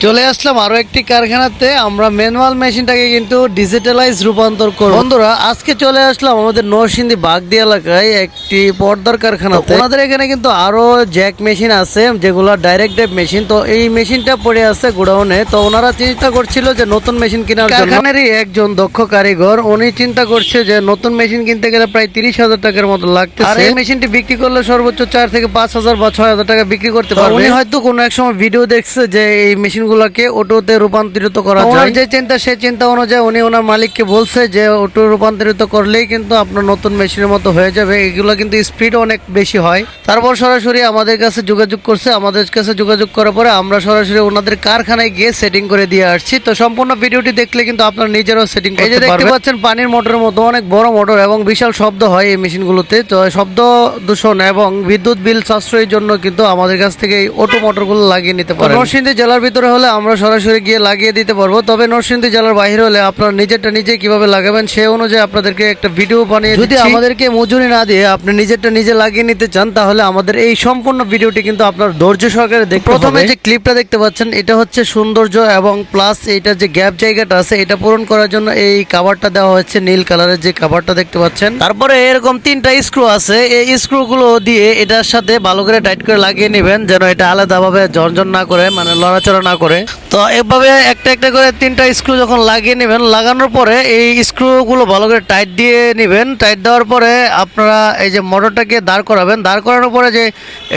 চলে আসলাম আরো একটি কারখানাতে। আমরা ম্যানুয়াল মেশিনটাকে কিন্তু ডিজিটালাইজ রূপান্তর করব। বন্ধুরা আজকে চলে আসলাম আমাদের নরসিংদী বাগদি এলাকায় একটি পর্দার কারখানাতে। ওনাদের এখানে কিন্তু আরো জ্যাক মেশিন আছে যেগুলো ডাইরেক্ট ড্রাইভ মেশিন। তো এই মেশিনটা পড়ে আছে গোডাউনে। তো ওনারা চিন্তা করছিল যে নতুন মেশিন কেনার জন্য। কারখানারই একজন দক্ষ কারিগর উনি চিন্তা করছে যে নতুন মেশিন কিনতে গেলে প্রায় 30,000 টাকার মতো লাগতেছে। আর এই মেশিনটি বিক্রি করলে সর্বোচ্চ 4 থেকে 5,000 বা 6,000 টাকা বিক্রি করতে পারবে। উনি হয়তো কোনো এক সময় ভিডিও দেখছে যে এই মেশিন গুলাকে অটোতে রূপান্তরিত করা যায়। যে চিন্তা সেই চিন্তা অনুযায়ী উনি ওনার মালিককে বলছে যে অটো রূপান্তরিত করলেই কিন্তু আপনার নতুন মেশিনের মতো হয়ে যাবে। এগুলো কিন্তু স্পিড অনেক বেশি হয়। তারপর সরাসরি আমাদের কাছে যোগাযোগ করছে। আমাদের কাছে যোগাযোগ করার পরে আমরা সরাসরি ওনাদের কারখানায় গিয়ে সেটিং করে দিয়ে আসছি। তো সম্পূর্ণ ভিডিওটি দেখলে কিন্তু আপনার নিজেরও সেটিং করতে পারবেন। এই যে দেখতে পাচ্ছেন পানির মোটরের মতো অনেক বড় মোটর এবং বিশাল শব্দ হয় এই মেশিনগুলোতে। তো শব্দ দূষণ এবং বিদ্যুৎ বিল সাশ্রয়ের জন্য কিন্তু আমাদের কাছ থেকে এই অটো মোটরগুলো লাগিয়ে নিতে পারেন। নরসিংদী জেলার ভিতরে হলে আমরা সরাসরি গিয়ে লাগিয়ে দিতে পারবো। তবে নরসিংদী জেলার বাইরে হলে আপনার নিজেরটা নিজে কিভাবে লাগাবেন সেই অনুযায়ী আপনাদেরকে একটা ভিডিও বানিয়ে যদি আমাদেরকে মজুরি না দিয়ে আপনি নিজেরটা নিজে লাগিয়ে নিতে চান তাহলে আমাদের এই সম্পূর্ণ ভিডিওটি কিন্তু আপনার ধৈর্য সহকারে দেখতে হবে। প্রথমে যে ক্লিপটা দেখতে পাচ্ছেন এটা হচ্ছে সৌন্দর্য এবং প্লাস এইটার যে গ্যাপ জায়গাটা আছে এটা পূরণ করার জন্য এই কভারটা দেওয়া হচ্ছে নীল কালারের যে কভারটা দেখতে পাচ্ছেন। তারপরে এরকম 3টা স্ক্রু আছে। এই স্ক্রু গুলো দিয়ে এটার সাথে ভালো করে টাইট করে লাগিয়ে নেবেন যেন এটা আলাদাভাবে ঝনঝন না করে, মানে লড়াচড়া না করে। তো এভাবে একটা একটা করে 3টা স্ক্রু যখন লাগিয়ে নেবেন, লাগানোর পরে এই স্ক্রুগুলো ভালো করে টাইট দিয়ে নেবেন। টাইট দেওয়ার পরে আপনারা এই যে মোটরটাকে দাঁড় করাবেন। দাঁড় করানোর পরে যে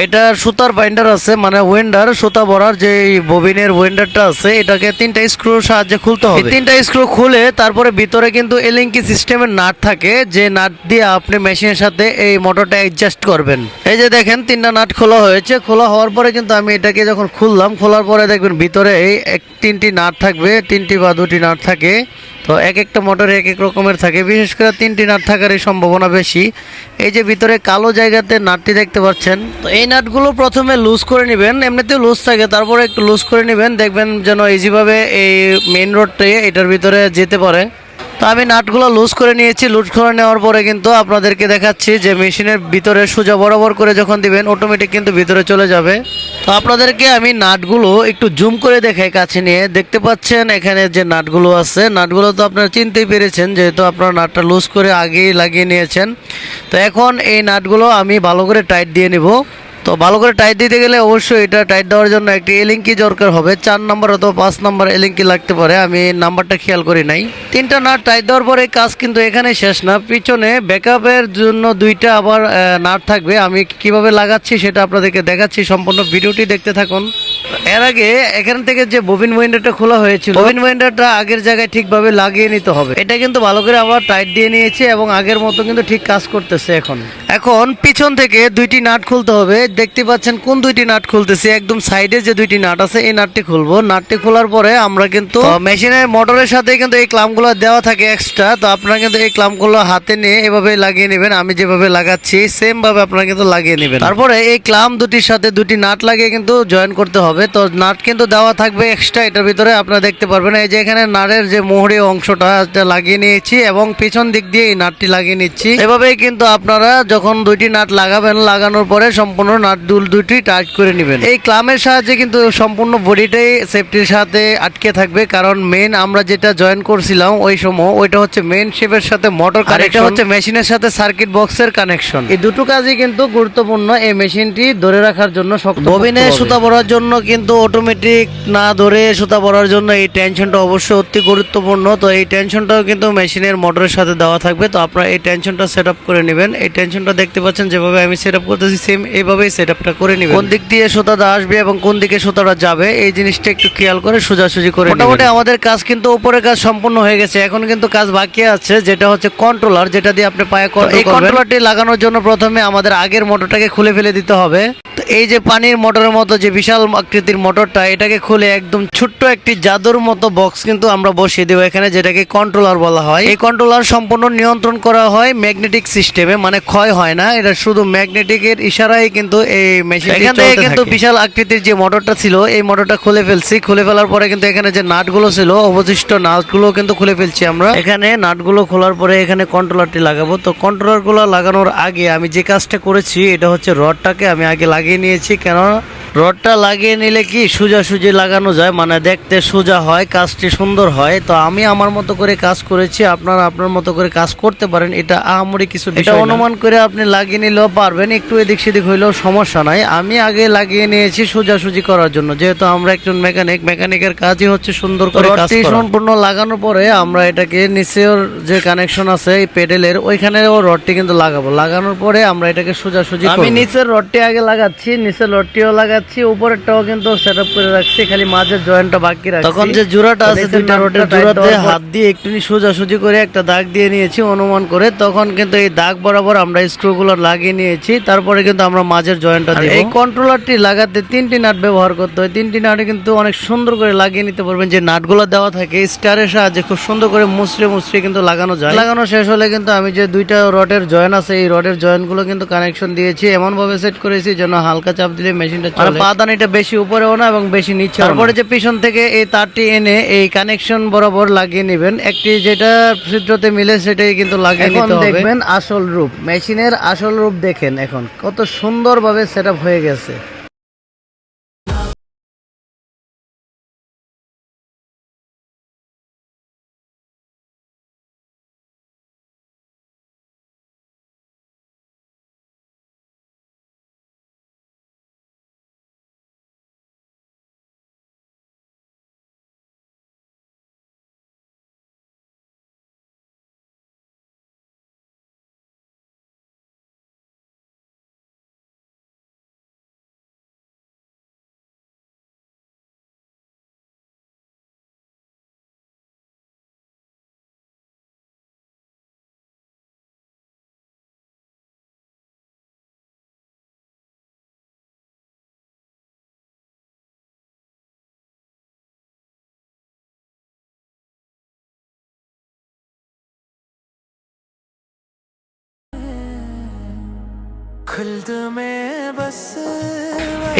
এটা সুতার বাইন্ডার আছে, মানে ওয়েন্ডার, সুতা ভরার যে ববিনের ওয়েন্ডারটা আছে, এটাকে 3টা স্ক্রুর সাহায্যে খুলতে হবে। 3টা স্ক্রু খুলে তারপরে ভিতরে কিন্তু এলিঙ্কি সিস্টেমের নাট থাকে, যে নাট দিয়ে আপনি মেশিনের সাথে এই মোটরটা অ্যাডজাস্ট করবেন। এই যে দেখেন 3টা নাট খোলা হয়েছে। খোলা হওয়ার পরে কিন্তু আমি এটাকে যখন খুললাম, খোলার পরে দেখবেন ভিতরে এই 3টি নাট থাকবে, 3টি বা 2টি নাট থাকে। তো এক একটা মোটরে এক এক রকমের থাকে, বিশেষ করে 3টি নাট থাকার এই সম্ভাবনা বেশি। এই যে ভিতরে কালো জায়গাতে নাটটি দেখতে পাচ্ছেন। তো এই নাটগুলো প্রথমে লুজ করে নেবেন, এমনিতেও লুজ থাকে, তারপরে একটু লুজ করে নেবেন, দেখবেন যেন ইজিভাবে এই মেইন রোডটি এটার ভিতরে যেতে পারে। তো আমি নাটগুলো লুজ করে নিয়েছি। লুজ করে নেওয়ার পরে কিন্তু আপনাদেরকে দেখাচ্ছি যে মেশিনের ভিতরে সোজা বরাবর করে যখন দিবেন অটোমেটিক কিন্তু ভিতরে চলে যাবে। তো আপনাদেরকে আমি নাটগুলো একটু জুম করে দেখাই কাছে নিয়ে। দেখতে পাচ্ছেন এখানে যে নাটগুলো আছে, নাটগুলো তো আপনারা চিনতেই পেরেছেন যেহেতু আপনারা নাটটা লুজ করে আগেই লাগিয়ে নিয়েছেন। তো এখন এই নাটগুলো আমি ভালো করে টাইট দিয়ে নেব। তো ভালো করে টাইট দিতে গেলে অবশ্যই এটা টাইট দেওয়ার জন্য একটি এলিঙ্কি দরকার হবে। 4 নম্বর অথবা 5 নম্বর এলিঙ্কি লাগতে পারে, আমি নাম্বারটা খেয়াল করি নাই। 3টা নাট টাইট দেওয়ার পরে কাজ কিন্তু এখানে শেষ না। পিছনে ব্যাকআপের জন্য 2টা আবার নাট থাকবে। আমি কিভাবে লাগাচ্ছি সেটা আপনাদেরকে দেখাচ্ছি, সম্পূর্ণ ভিডিওটি দেখতে থাকুন। এর আগে এখান থেকে যে ববিন ওয়েন্ডারটা খোলা হয়েছিল, ববিন ওয়েন্ডারটা আগের জায়গায় ঠিকভাবে লাগিয়ে নিতে হবে। এটা কিন্তু ভালো করে আবার টাইট দিয়ে নিয়েছে এবং আগের মতো কিন্তু ঠিক কাজ করতেছে। এখন পিছন থেকে 2টি নাট খুলতে হবে। দেখতে পাচ্ছেন কোন 2টি নাট খুলতেছি, একদম সাইডে যে 2টি নাট আছে এই নাটটি খুলবো। নাটটি খোলার পরে আমরা কিন্তু মেশিনের মোটরের সাথে কিন্তু এই ক্লামগুলো দেওয়া থাকে এক্সট্রা। তো আপনারা কিন্তু এই ক্লামগুলো হাতে নিয়ে এভাবে লাগিয়ে নেবেন। আমি যেভাবে লাগাচ্ছি সেম ভাবে আপনারা কিন্তু লাগিয়ে নেবেন। তারপরে এই ক্লাম দুটির সাথে 2টি নাট লাগিয়ে কিন্তু জয়েন করতে হবে। তো নাট কিন্তু দেওয়া থাকবে এক্সট্রা এটার ভিতরে, আপনারা দেখতে পারবেন। এই যে এখানে নাটের যে মোহরি অংশটা লাগিয়ে নিয়েছি এবং পিছন দিক দিয়ে এই নাটটি লাগিয়ে নিচ্ছি। এভাবেই কিন্তু আপনারা যখন 2টি নাট লাগাবেন, লাগানোর পরে সম্পূর্ণ নাট দুটি টাইট করে নেবেন। এই ক্লামের সাহায্যে কিন্তু সম্পূর্ণ বডিটাই সেফটির সাথে আটকে থাকবে, কারণ মেইন আমরা যেটা জয়েন করছিলাম ওই সময় ওইটা হচ্ছে মেইন শেপের সাথে মোটর কানেকশন, হচ্ছে মেশিনের সাথে সার্কিট বক্সের কানেকশন। এই দুটো কাজই কিন্তু গুরুত্বপূর্ণ এই মেশিনটি ধরে রাখার জন্য। ববিনে সুতা ভরার জন্য কিন্তু অটোমেটিক না ধরে সুতা ভরার জন্য এই টেনশনটা অবশ্যই অতি গুরুত্বপূর্ণ। তো এই টেনশনটাও কিন্তু মেশিনের মোটরের সাথে দেওয়া থাকবে। তো আপনারা এই টেনশনটা সেট আপ করে নেবেন। এই টেনশনটা দেখতে পাচ্ছেন যেভাবে আমি সেট আপ করতেছি সেম এইভাবেই সেট আপটা করে নেবেন। কোন দিক দিয়ে সুতাটা আসবে এবং কোন দিকে সুতাটা যাবে এই জিনিসটা একটু খেয়াল করে সোজাসুজি করে নেবেন। মোটামুটি আমাদের কাজ কিন্তু উপরের কাজ সম্পূর্ণ হয়ে গেছে। এখন কিন্তু কাজ বাকি আছে, যেটা হচ্ছে কন্ট্রোলার, যেটা দিয়ে আপনি পায়ে এই কন্ট্রোলারটি লাগানোর জন্য প্রথমে আমাদের আগের মোটরটাকে খুলে ফেলে দিতে হবে। এই যে পানির মোটরের মতো যে বিশাল আকৃতির মোটরটা, এটাকে খুলে একদম ছোট্ট একটি জাদুর মতো বক্স কিন্তু আমরা বসিয়ে দেবো এখানে, যেটাকে কন্ট্রোলার বলা হয়। এই কন্ট্রোলার সম্পূর্ণ নিয়ন্ত্রণ করা হয় ম্যাগনেটিক সিস্টেমে, মানে ক্ষয় হয় না, এটা শুধু ম্যাগনেটিকের ইশারায় কিন্তু এই মেশিন কিন্তু বিশাল আকৃতির যে মোটরটা ছিল এই মোটরটা খুলে ফেলছি। খুলে ফেলার পরে কিন্তু এখানে যে নাটগুলো ছিল অবশিষ্ট নাটগুলো কিন্তু খুলে ফেলছি আমরা। এখানে নাটগুলো খোলার পরে এখানে কন্ট্রোলারটি লাগাবো। তো কন্ট্রোলারগুলো লাগানোর আগে আমি যে কাজটা করেছি এটা হচ্ছে রডটাকে আমি আগে লাগিয়ে নিয়েছি, কেন রডটা লাগিয়ে নিলে কি সোজাসুজি লাগানো যায়, মানে দেখতে সোজা হয়, কাজটি সুন্দর হয়। তো আমি আমার মতো করে কাজ করেছি, আপনারা আপনার মতো করে কাজ করতে পারেন, এটা আহামরি কিছু বিষয় না। অনুমান করে আপনি লাগিয়ে নিলেও পারবেন, একটু এদিক সেদিক হইলেও সমস্যা নাই। আমি আগে লাগিয়ে নিয়েছি সোজাসুজি করার জন্য, যেহেতু আমরা একজন মেকানিকের কাজই হচ্ছে সুন্দর করে কাজ করা। সম্পূর্ণ লাগানোর পরে আমরা এটাকে নিচের যে কানেকশন আছে এই পেডেলের ওইখানেও রডটি কিন্তু লাগানোর পরে আমরা এটাকে সোজাসুজি আমি নিচের রডটি আগে লাগাচ্ছি, নিচের রডটিও লাগাচ্ছি, উপরেরটাও কিন্তু সেটআপ করে রাখছি, খালি মাঝের জয়েন্টটা বাকি রাখছি। তখন যে জোড়াটা আছে দুইটা রডের জোড়াতে হাত দিয়ে একটুখানি সোজাসুজি করে একটা দাগ দিয়ে নিয়েছি অনুমান করে। তখন কিন্তু এই দাগ বরাবর আমরা স্ক্রুগুলো লাগিয়ে নিয়েছি, তারপরে কিন্তু আমরা মাঝের জয়েন্টটা দেব। এই কন্ট্রোলারটি লাগাতে 3টি নাট ব্যবহার করতে হয়, 3টি নাটে কিন্তু অনেক সুন্দর করে লাগিয়ে নিতে পারবেন। যে নাটগুলো দেওয়া থাকে স্টারের সাহায্যে খুব সুন্দর করে মুচড়ে কিন্তু লাগানো যায়। লাগানো শেষ হলে কিন্তু আমি যে দুইটা রডের জয়েন আছে এই রডের জয়েন্টগুলো কিন্তু কানেকশন দিয়েছি, এমন ভাবে সেট করেছি যেন হালকা চাপ দিলে মেশিনটা চলে, পাদানিটা বেশি উপরেও না এবং বেশি নিচে। তারপরে যে পিছন থেকে এই তারটি এনে এই কানেকশন বরাবর লাগিয়ে নেবেন, একটি যেটা ছিদ্রতে মিলে সেটাই কিন্তু লাগিয়ে নিতে হবে। দেখবেন আসল রূপ, মেশিনের আসল রূপ দেখেন এখন কত সুন্দরভাবে সেটআপ হয়ে গেছে।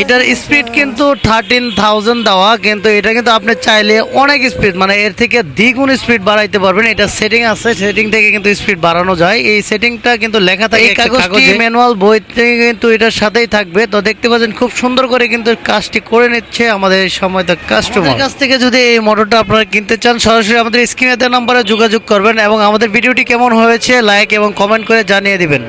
এটার স্পিড কিন্তু 13,000 দেওয়া, কিন্তু এটা কিন্তু আপনি চাইলে অনেক স্পিড মানে এর থেকে দ্বিগুণ স্পিড বাড়াইতে পারবেন। এটা সেটিং আছে, সেটিং থেকে কিন্তু স্পিড বাড়ানো যায়। এই সেটিংটা কিন্তু লেখা থাকে এই কাগজটি ম্যানুয়াল বইতে কিন্তু এটার সাথেই থাকবে। তো দেখতে পাচ্ছেন খুব সুন্দর করে কিন্তু কাজটি করে নিচ্ছে আমাদের সময় তো কাস্টমার কাছ থেকে। যদি এই মোটরটা আপনারা কিনতে চান সরাসরি আমাদের স্ক্রিনে দেওয়া নম্বরে যোগাযোগ করবেন এবং আমাদের ভিডিওটি কেমন হয়েছে লাইক এবং কমেন্ট করে জানিয়ে দিবেন।